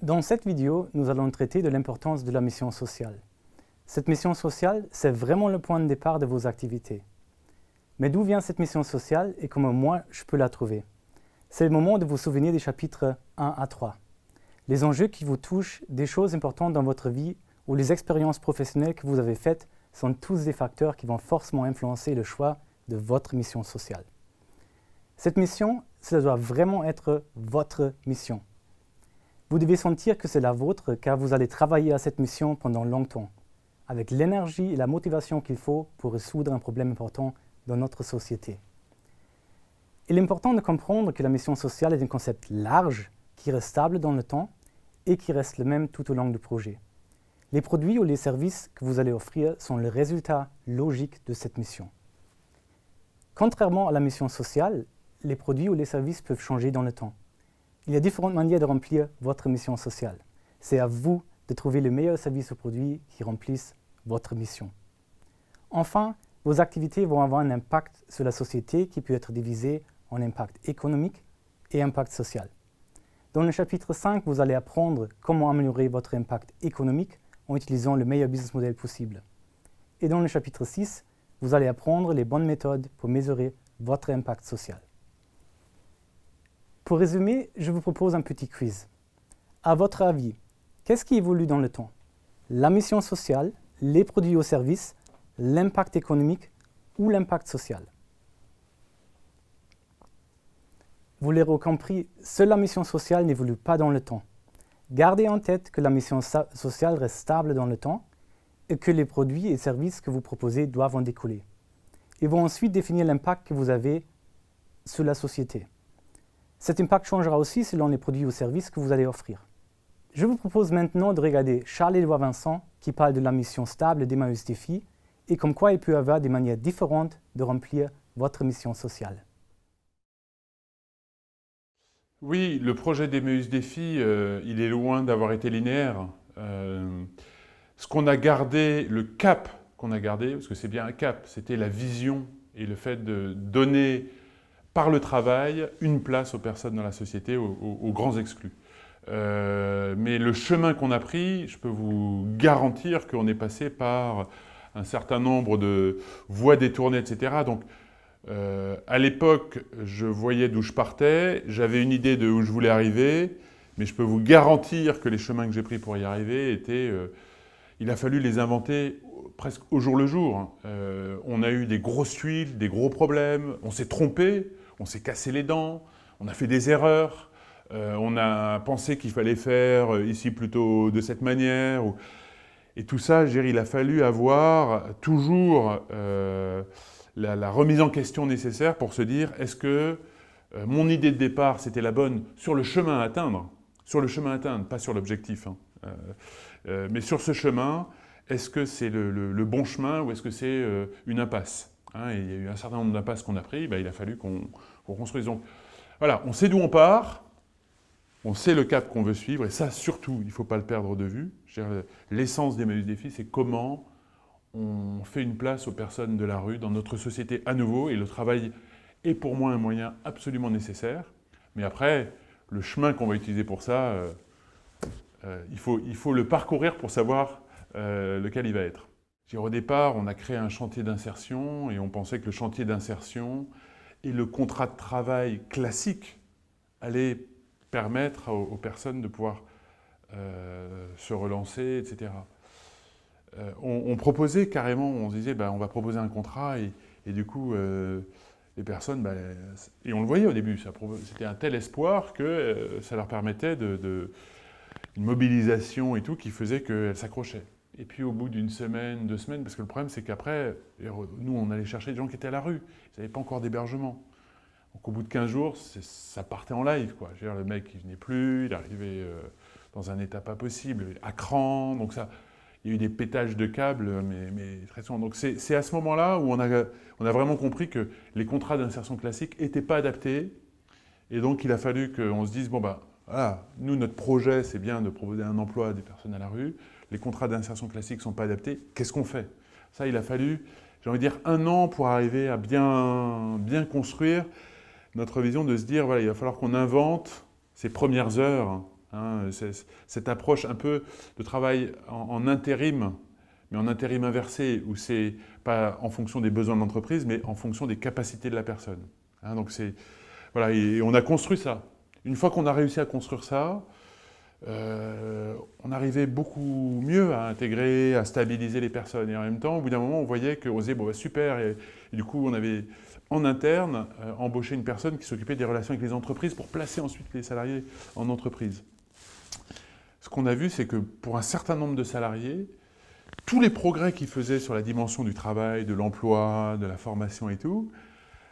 Dans cette vidéo, nous allons traiter de l'importance de la mission sociale. Cette mission sociale, c'est vraiment le point de départ de vos activités. Mais d'où vient cette mission sociale et comment moi je peux la trouver? C'est le moment de vous souvenir des chapitres 1 à 3. Les enjeux qui vous touchent, des choses importantes dans votre vie ou les expériences professionnelles que vous avez faites sont tous des facteurs qui vont forcément influencer le choix de votre mission sociale. Cette mission, ça doit vraiment être votre mission. Vous devez sentir que c'est la vôtre car vous allez travailler à cette mission pendant longtemps, avec l'énergie et la motivation qu'il faut pour résoudre un problème important dans notre société. Il est important de comprendre que la mission sociale est un concept large qui reste stable dans le temps et qui reste le même tout au long du projet. Les produits ou les services que vous allez offrir sont le résultat logique de cette mission. Contrairement à la mission sociale, les produits ou les services peuvent changer dans le temps. Il y a différentes manières de remplir votre mission sociale. C'est à vous de trouver le meilleur service ou produit qui remplissent votre mission. Enfin, vos activités vont avoir un impact sur la société qui peut être divisé en impact économique et impact social. Dans le chapitre 5, vous allez apprendre comment améliorer votre impact économique en utilisant le meilleur business model possible. Et dans le chapitre 6, vous allez apprendre les bonnes méthodes pour mesurer votre impact social. Pour résumer, je vous propose un petit quiz. À votre avis, qu'est-ce qui évolue dans le temps? La mission sociale, les produits ou services, l'impact économique ou l'impact social? Vous l'aurez compris, seule la mission sociale n'évolue pas dans le temps. Gardez en tête que la mission sociale reste stable dans le temps et que les produits et services que vous proposez doivent en découler. Ils vont ensuite définir l'impact que vous avez sur la société. Cet impact changera aussi selon les produits ou services que vous allez offrir. Je vous propose maintenant de regarder Charles-Édouard Vincent qui parle de la mission stable d'Emmaüs Défi et comme quoi il peut y avoir des manières différentes de remplir votre mission sociale. Oui, le projet d'Emmaüs Défi, il est loin d'avoir été linéaire. Ce qu'on a gardé, le cap qu'on a gardé, parce que c'est bien un cap, c'était la vision et le fait de donner par le travail une place aux personnes dans la société, aux grands exclus. Mais le chemin qu'on a pris, je peux vous garantir qu'on est passé par un certain nombre de voies détournées, etc. Donc, à l'époque, je voyais d'où je partais, j'avais une idée de où je voulais arriver, mais je peux vous garantir que les chemins que j'ai pris pour y arriver étaient... il a fallu les inventer presque au jour le jour. On a eu des grosses tuiles, des gros problèmes, on s'est trompé, on s'est cassé les dents, on a fait des erreurs, on a pensé qu'il fallait faire ici plutôt de cette manière. Et tout ça, il a fallu avoir toujours la remise en question nécessaire pour se dire est-ce que mon idée de départ c'était la bonne sur le chemin à atteindre, pas sur l'objectif, hein, mais sur ce chemin, est-ce que c'est le bon chemin ou est-ce que c'est une impasse, hein, et il y a eu un certain nombre d'impasses qu'on a pris, il a fallu qu'on construise. Donc voilà, on sait d'où on part, on sait le cap qu'on veut suivre, et ça surtout, il ne faut pas le perdre de vue. L'essence d'Emmaüs Défi, c'est comment on fait une place aux personnes de la rue dans notre société à nouveau, et le travail est pour moi un moyen absolument nécessaire. Mais après, le chemin qu'on va utiliser pour ça, il faut le parcourir pour savoir lequel il va être. Au départ, on a créé un chantier d'insertion et on pensait que le chantier d'insertion et le contrat de travail classique allaient permettre aux personnes de pouvoir se relancer, etc. On proposait carrément, on se disait on va proposer un contrat et du coup les personnes, et on le voyait au début, c'était un tel espoir que ça leur permettait une mobilisation et tout qui faisait qu'elles s'accrochaient. Et puis au bout d'une semaine, 2 semaines, parce que le problème c'est qu'après, nous on allait chercher des gens qui étaient à la rue, ils n'avaient pas encore d'hébergement. Donc au bout de 15 jours, ça partait en live, quoi. Le mec il venait plus, il arrivait dans un état pas possible, à cran, donc ça... Il y a eu des pétages de câbles, mais très souvent. Donc c'est à ce moment-là où on a vraiment compris que les contrats d'insertion classique n'étaient pas adaptés. Et donc il a fallu qu'on se dise, voilà, nous notre projet c'est bien de proposer un emploi à des personnes à la rue. Les contrats d'insertion classique ne sont pas adaptés. Qu'est-ce qu'on fait? Ça, il a fallu, j'ai envie de dire, 1 an pour arriver à bien construire notre vision de se dire, voilà, il va falloir qu'on invente ces premières heures, hein. Cette approche un peu de travail en intérim, mais en intérim inversé, où c'est pas en fonction des besoins de l'entreprise, mais en fonction des capacités de la personne. Hein, donc voilà, et on a construit ça. Une fois qu'on a réussi à construire ça, on arrivait beaucoup mieux à intégrer, à stabiliser les personnes. Et en même temps, au bout d'un moment, on voyait qu'on disait, bon, bah, super, et du coup, on avait en interne embauché une personne qui s'occupait des relations avec les entreprises pour placer ensuite les salariés en entreprise. Ce qu'on a vu, c'est que pour un certain nombre de salariés, tous les progrès qu'ils faisaient sur la dimension du travail, de l'emploi, de la formation et tout,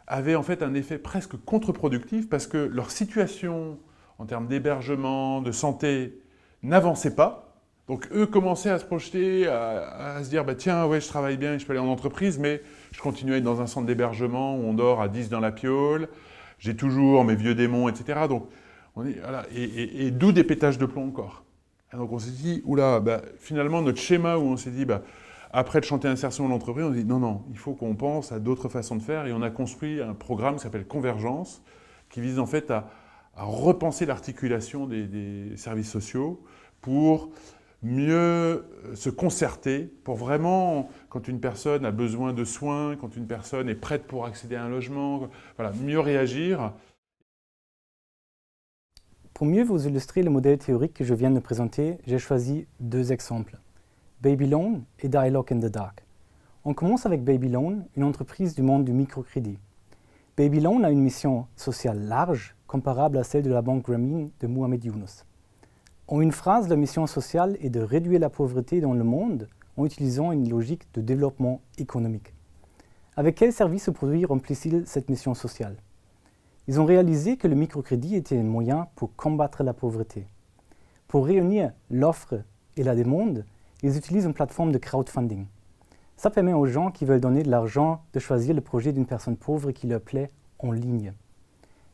avaient en fait un effet presque contre-productif parce que leur situation en termes d'hébergement, de santé, n'avançait pas. Donc eux commençaient à se projeter, à se dire bah, « tiens, ouais, je travaille bien, je peux aller en entreprise, mais je continue à être dans un centre d'hébergement où on dort à 10 dans la piole, j'ai toujours mes vieux démons, etc. » Donc, voilà, et d'où des pétages de plomb encore. Et donc on s'est dit, oula, bah, finalement notre schéma où on s'est dit, bah, après le chantier insertion de l'entreprise, on s'est dit non, non, il faut qu'on pense à d'autres façons de faire et on a construit un programme qui s'appelle Convergence, qui vise en fait à repenser l'articulation des services sociaux pour mieux se concerter, pour vraiment, quand une personne a besoin de soins, quand une personne est prête pour accéder à un logement, voilà, mieux réagir. Pour mieux vous illustrer le modèle théorique que je viens de présenter, j'ai choisi deux exemples, Babyloan et Dialogue in the Dark. On commence avec Babyloan, une entreprise du monde du microcrédit. Babyloan a une mission sociale large, comparable à celle de la Banque Grameen de Mohamed Yunus. En une phrase, la mission sociale est de réduire la pauvreté dans le monde en utilisant une logique de développement économique. Avec quels services ou produits remplissent-ils cette mission sociale? Ils ont réalisé que le microcrédit était un moyen pour combattre la pauvreté. Pour réunir l'offre et la demande, ils utilisent une plateforme de crowdfunding. Ça permet aux gens qui veulent donner de l'argent de choisir le projet d'une personne pauvre qui leur plaît en ligne.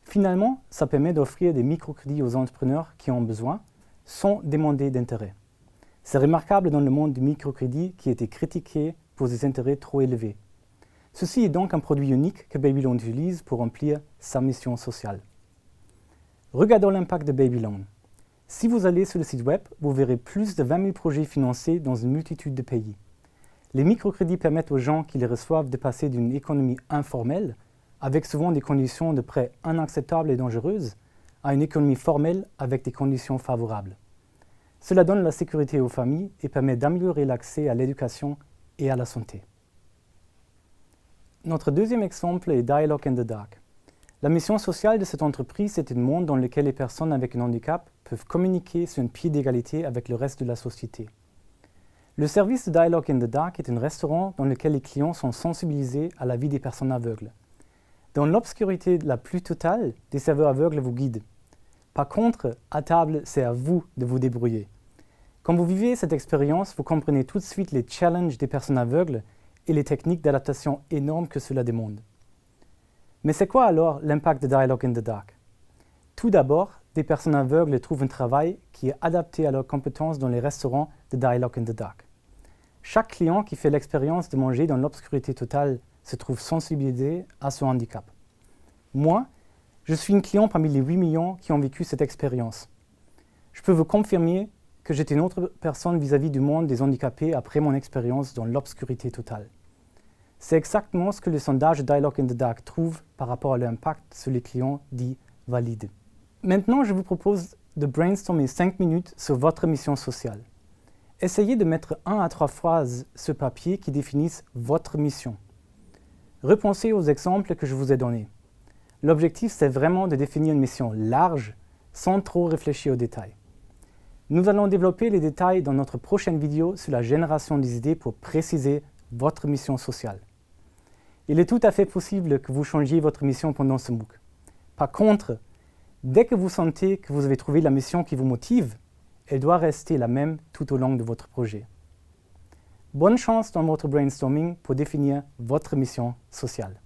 Finalement, ça permet d'offrir des microcrédits aux entrepreneurs qui en ont besoin sans demander d'intérêt. C'est remarquable dans le monde du microcrédit qui était critiqué pour des intérêts trop élevés. Ceci est donc un produit unique que Babyloan utilise pour remplir sa mission sociale. Regardons l'impact de Babyloan. Si vous allez sur le site web, vous verrez plus de 20 000 projets financés dans une multitude de pays. Les microcrédits permettent aux gens qui les reçoivent de passer d'une économie informelle, avec souvent des conditions de prêt inacceptables et dangereuses, à une économie formelle avec des conditions favorables. Cela donne la sécurité aux familles et permet d'améliorer l'accès à l'éducation et à la santé. Notre deuxième exemple est Dialogue in the Dark. La mission sociale de cette entreprise est un monde dans lequel les personnes avec un handicap peuvent communiquer sur un pied d'égalité avec le reste de la société. Le service de Dialogue in the Dark est un restaurant dans lequel les clients sont sensibilisés à la vie des personnes aveugles. Dans l'obscurité la plus totale, des serveurs aveugles vous guident. Par contre, à table, c'est à vous de vous débrouiller. Quand vous vivez cette expérience, vous comprenez tout de suite les challenges des personnes aveugles et les techniques d'adaptation énormes que cela demande. Mais c'est quoi alors l'impact de Dialogue in the Dark? Tout d'abord, des personnes aveugles trouvent un travail qui est adapté à leurs compétences dans les restaurants de Dialogue in the Dark. Chaque client qui fait l'expérience de manger dans l'obscurité totale se trouve sensibilisé à son handicap. Moi, je suis un client parmi les 8 millions qui ont vécu cette expérience. Je peux vous confirmer que j'étais une autre personne vis-à-vis du monde des handicapés après mon expérience dans l'obscurité totale. C'est exactement ce que le sondage Dialogue in the Dark trouve par rapport à l'impact sur les clients dits valides. Maintenant, je vous propose de brainstormer 5 minutes sur votre mission sociale. Essayez de mettre 1 à 3 phrases sur papier qui définissent votre mission. Repensez aux exemples que je vous ai donnés. L'objectif, c'est vraiment de définir une mission large sans trop réfléchir aux détails. Nous allons développer les détails dans notre prochaine vidéo sur la génération des idées pour préciser votre mission sociale. Il est tout à fait possible que vous changiez votre mission pendant ce MOOC. Par contre, dès que vous sentez que vous avez trouvé la mission qui vous motive, elle doit rester la même tout au long de votre projet. Bonne chance dans votre brainstorming pour définir votre mission sociale.